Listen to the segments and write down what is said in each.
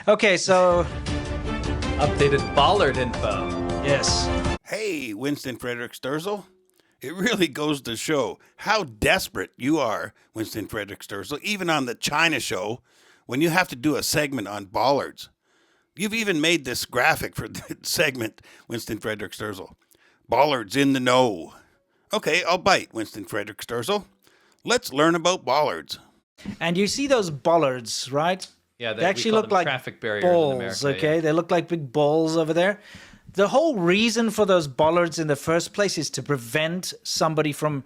Okay, so Updated bollard info. yes. Hey, Winston Frederick Sterzel. It really goes to show how desperate you are, Winston Frederick Sterzel, even on the China show, when you have to do a segment on bollards. You've even made this graphic for the segment, Winston Frederick Sterzel. Bollards in the know. Okay, I'll bite, Winston Frederick Sterzel. Let's learn about bollards. And you see those bollards, right? Yeah, They actually we call look them like traffic barriers balls, in America. okay? Yeah. They look like big balls over there. The whole reason for those bollards in the first place is to prevent somebody from,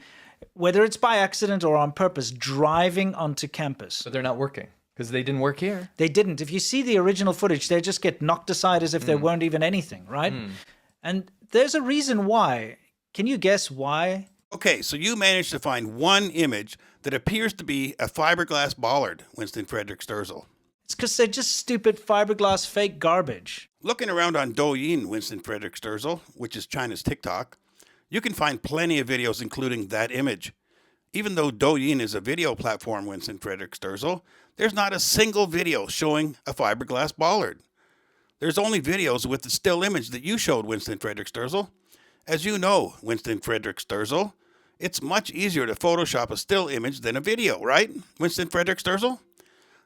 whether it's by accident or on purpose, driving onto campus. But they're not working because they didn't work here. They didn't. If you see the original footage, they just get knocked aside as if there weren't even anything, right? And there's a reason why. Can you guess why? Okay, so you managed to find one image that appears to be a fiberglass bollard, Winston Frederick Sterzel. It's because they're just stupid fiberglass fake garbage. Looking around on Douyin, Winston Frederick Sterzel, which is China's TikTok, you can find plenty of videos including that image. Even though Douyin is a video platform, Winston Frederick Sterzel, there's not a single video showing a fiberglass bollard. There's only videos with the still image that you showed, Winston Frederick Sterzel. As you know, Winston Frederick Sterzel, it's much easier to Photoshop a still image than a video, right, Winston Frederick Sterzel?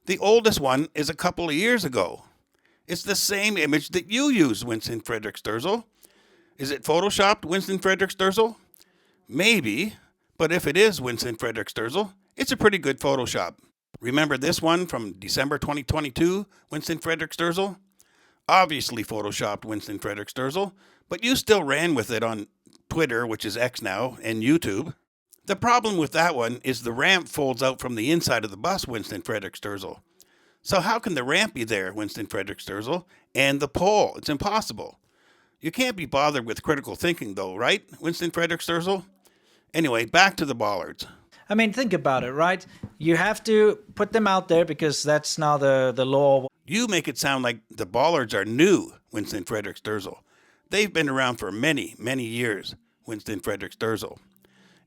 The oldest one is a couple of years ago. It's the same image that you use, Winston Frederick Sterzel. Is it Photoshopped, Winston Frederick Sterzel? Maybe, but if it is Winston Frederick Sterzel, it's a pretty good Photoshop. Remember this one from December 2022, Winston Frederick Sterzel? Obviously Photoshopped, Winston Frederick Sterzel, but you still ran with it on Twitter, which is X now, and YouTube. The problem with that one is the ramp folds out from the inside of the bus, Winston Frederick Sterzel. So how can the ramp be there, Winston Frederick Sterzel, and the pole? It's impossible. You can't be bothered with critical thinking though, right, Winston Frederick Sterzel? Anyway, back to the bollards. I mean, think about it, right? You have to put them out there because that's now the law. You make it sound like the bollards are new, Winston Frederick Sterzel. They've been around for many, many years, Winston Frederick Sterzel.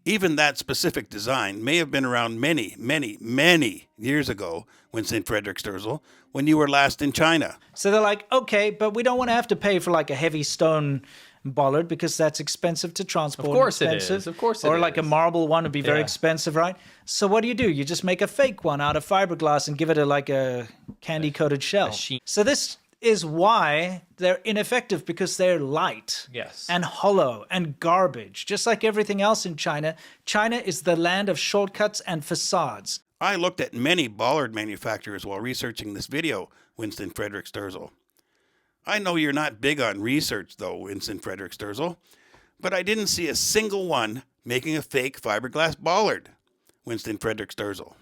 Even that specific design may have been around many, many, many years ago, Winston Frederick Sterzel, when you were last in China. So they're like, okay, but we don't want to have to pay for like a heavy stone bollard because that's expensive to transport. Of course it expensive. is. Of course it Or like a is. marble one would be very Yeah. expensive, right? So what do? You just make a fake one out of fiberglass and give it a candy-coated shell. sheen. So this is why they're ineffective, because they're light Yes. and hollow and garbage. Just like everything else in China, China is the land of shortcuts and facades. I looked at many bollard manufacturers while researching this video, Winston Frederick Sterzel. I know you're not big on research though, Winston Frederick Sterzel, but I didn't see a single one making a fake fiberglass bollard, Winston Frederick Sterzel.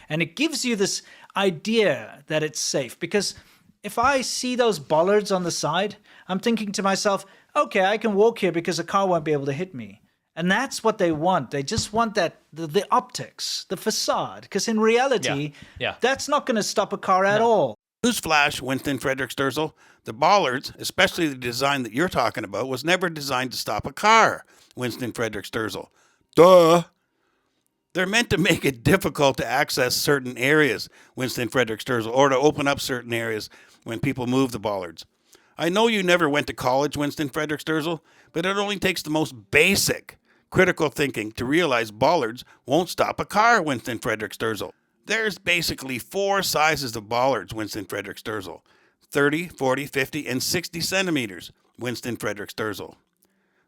And it gives you this idea that it's safe, because if I see those bollards on the side, I'm thinking to myself, okay, I can walk here because a car won't be able to hit me. And that's what they want. They just want that, the optics, the facade, because in reality, Yeah. that's not going to stop a car at all. Newsflash, Winston Frederick Sterzel, the bollards, especially the design that you're talking about, was never designed to stop a car, Winston Frederick Sterzel. Duh! They're meant to make it difficult to access certain areas, Winston Frederick Sterzel, or to open up certain areas when people move the bollards. I know you never went to college, Winston Frederick Sterzel, but it only takes the most basic critical thinking to realize bollards won't stop a car, Winston Frederick Sterzel. There's basically 4 sizes of bollards, Winston Frederick Sterzel. 30, 40, 50, and 60 centimeters, Winston Frederick Sterzel.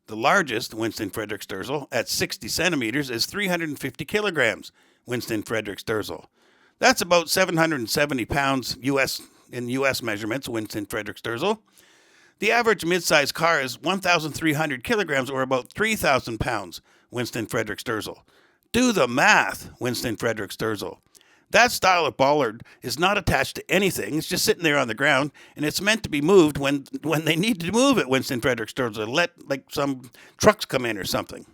The largest, Winston Frederick Sterzel, at 60 centimeters is 350 kilograms, Winston Frederick Sterzel. That's about 770 pounds in U.S. measurements, Winston Frederick Sterzel. The average mid-sized car is 1,300 kilograms, or about 3,000 pounds, Winston Frederick Sterzel. Do the math, Winston Frederick Sterzel. That style of bollard is not attached to anything. It's just sitting there on the ground, and it's meant to be moved when they need to move it, Winston Frederick Sterzel. Let like some trucks come in or something.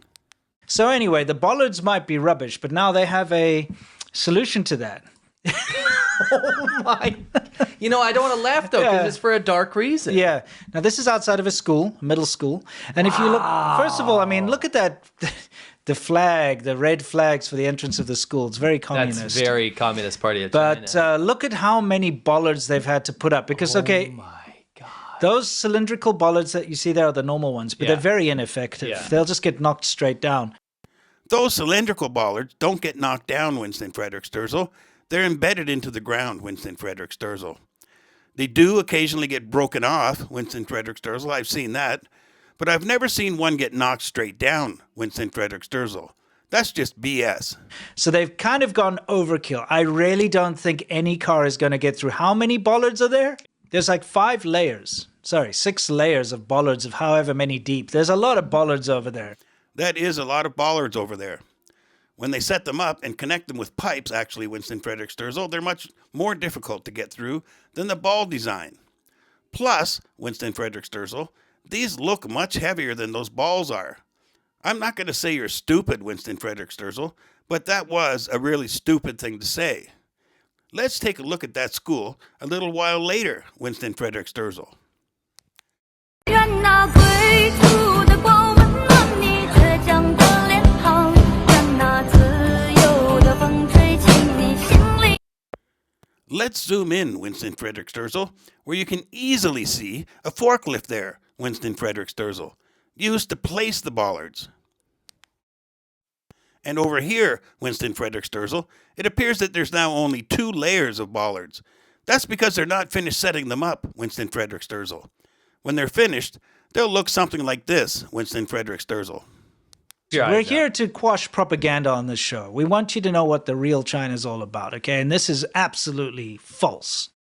So anyway, the bollards might be rubbish, but now they have a solution to that. Oh my! You know, I don't want to laugh though because Yeah. it's for a dark reason. Yeah. Now this is outside of a school, middle school, and if you look, first of all, I mean, look at that. the flag, the red flags for the entrance of the school. It's very communist. That's very Communist Party of But China. look at how many bollards they've had to put up. Because, okay, My God. those cylindrical bollards that you see there are the normal ones, but Yeah. they're very ineffective. Yeah. They'll just get knocked straight down. Those cylindrical bollards don't get knocked down, Winston Frederick Sterzel. They're embedded into the ground, Winston Frederick Sterzel. They do occasionally get broken off, Winston Frederick Sterzel. I've seen that. But I've never seen one get knocked straight down, Winston Frederick Sterzel. That's just BS. So they've kind of gone overkill. I really don't think any car is going to get through. How many bollards are there? There's like 6 layers of bollards of however many deep. There's a lot of bollards over there. That is a lot of bollards over there. When they set them up and connect them with pipes, actually, Winston Frederick Sterzel, they're much more difficult to get through than the ball design. Plus, Winston Frederick Sterzel, these look much heavier than those balls are. I'm not going to say you're stupid, Winston Frederick Sterzel, but that was a really stupid thing to say. Let's take a look at that school a little while later, Winston Frederick Sterzel. 愿那归途的光温暖你倔强的脸庞，愿那自由的风吹进你心里。 Let's zoom in, Winston Frederick Sterzel, where you can easily see a forklift there, Winston Frederick Sterzel, used to place the bollards. And over here, Winston Frederick Sterzel, it appears that there's now only 2 layers of bollards. That's because they're not finished setting them up, Winston Frederick Sterzel. When they're finished, they'll look something like this, Winston Frederick Sterzel. We're here to quash propaganda on this show. We want you to know what the real China is all about, okay? And this is absolutely false.